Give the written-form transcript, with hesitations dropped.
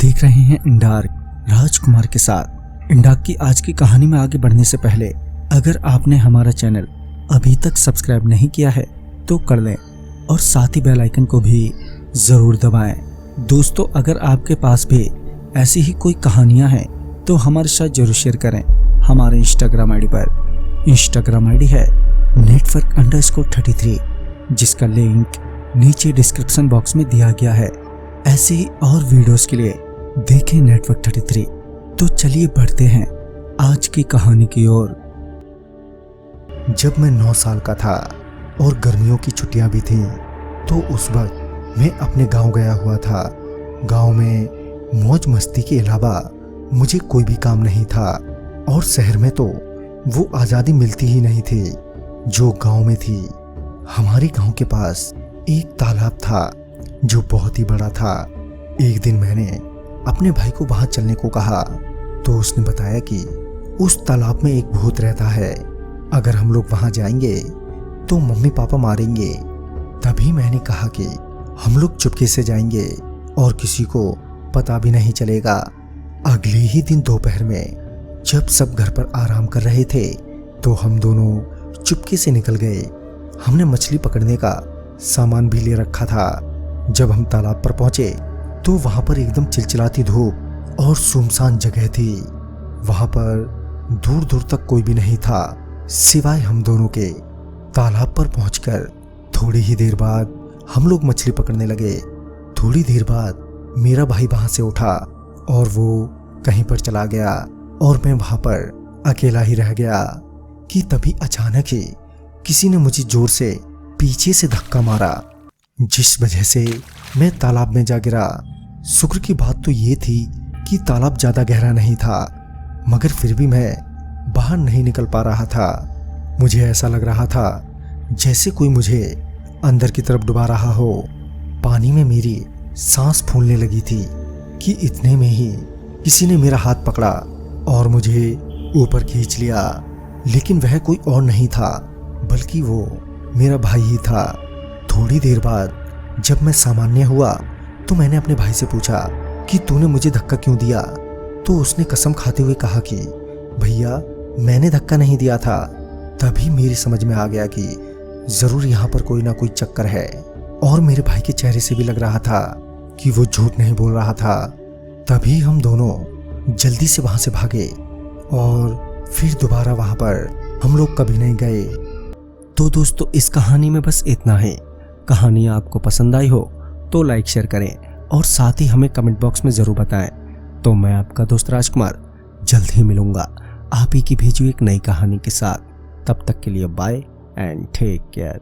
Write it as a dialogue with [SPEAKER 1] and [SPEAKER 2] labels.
[SPEAKER 1] देख रहे हैं इंडार्क राजकुमार के साथ। इंडार्क की आज की कहानी में आगे बढ़ने से पहले अगर आपने हमारा चैनल अभी तक सब्सक्राइब नहीं किया है तो कर लें और साथ ही बेल आइकन को भी जरूर दबाएं। दोस्तों, अगर आपके पास भी ऐसी ही कोई कहानियां हैं तो हमारे साथ जरूर शेयर करें हमारे इंस्टाग्राम आईडी पर। इंस्टाग्राम आईडी है network_33, जिसका लिंक नीचे डिस्क्रिप्शन बॉक्स में दिया गया है। ऐसे ही और वीडियोस के लिए देखें network33। तो चलिए बढ़ते हैं आज की कहानी की ओर।
[SPEAKER 2] जब मैं 9 साल का था और गर्मियों की छुट्टियां भी थीं, तो उस वक्त मैं अपने गांव गया हुआ था। गांव में मौज मस्ती के अलावा मुझे कोई भी काम नहीं था और शहर में तो वो आज़ादी मिलती ही नहीं थी जो गांव में थी। हमारे गांव के पास एक तालाब था जो बहुत ही बड़ा था। एक दिन मैंने अपने भाई को वहां चलने को कहा तो उसने बताया कि उस तालाब में एक भूत रहता है, अगर हम लोग वहां जाएंगे तो मम्मी पापा मारेंगे। तभी मैंने कहा कि हम लोग चुपके से जाएंगे और किसी को पता भी नहीं चलेगा। अगले ही दिन दोपहर में जब सब घर पर आराम कर रहे थे तो हम दोनों चुपके से निकल गए। हमने मछली पकड़ने का सामान भी ले रखा था। जब हम तालाब पर पहुंचे तो वहां पर एकदम चिलचिलाती धूप और सुनसान जगह थी। वहां पर दूर दूर तक कोई भी नहीं था सिवाय हम दोनों के। तालाब पर पहुंचकर थोड़ी ही देर बाद हम लोग मछली पकड़ने लगे। थोड़ी देर बाद मेरा भाई वहां से उठा और वो कहीं पर चला गया और मैं वहां पर अकेला ही रह गया कि तभी अचानक ही किसी ने मुझे जोर से पीछे से धक्का मारा, जिस वजह से मैं तालाब में जा गिरा। शुक्र की बात तो ये थी कि तालाब ज्यादा गहरा नहीं था, मगर फिर भी मैं बाहर नहीं निकल पा रहा था। मुझे ऐसा लग रहा था जैसे कोई मुझे अंदर की तरफ डुबा रहा हो। पानी में मेरी सांस फूलने लगी थी कि इतने में ही किसी ने मेरा हाथ पकड़ा और मुझे ऊपर खींच लिया। लेकिन वह कोई और नहीं था बल्कि वो मेरा भाई ही था। थोड़ी देर बाद जब मैं सामान्य हुआ तो मैंने अपने भाई से पूछा कि तूने मुझे धक्का क्यों दिया। तो उसने कसम खाते हुए कहा कि भैया, मैंने धक्का नहीं दिया था। तभी मेरी समझ में आ गया कि जरूर यहाँ पर कोई ना कोई चक्कर है और मेरे भाई के चेहरे से भी लग रहा था कि वो झूठ नहीं बोल रहा था। तभी हम दोनों जल्दी से वहां से भागे और फिर दोबारा वहां पर हम लोग कभी नहीं गए।
[SPEAKER 1] तो दोस्तों, इस कहानी में बस इतना है। कहानी आपको पसंद आई हो तो लाइक शेयर करें और साथ ही हमें कमेंट बॉक्स में जरूर बताएं। तो मैं आपका दोस्त राजकुमार जल्द ही मिलूंगा आप ही की भेजी हुई एक नई कहानी के साथ। तब तक के लिए बाय एंड टेक केयर।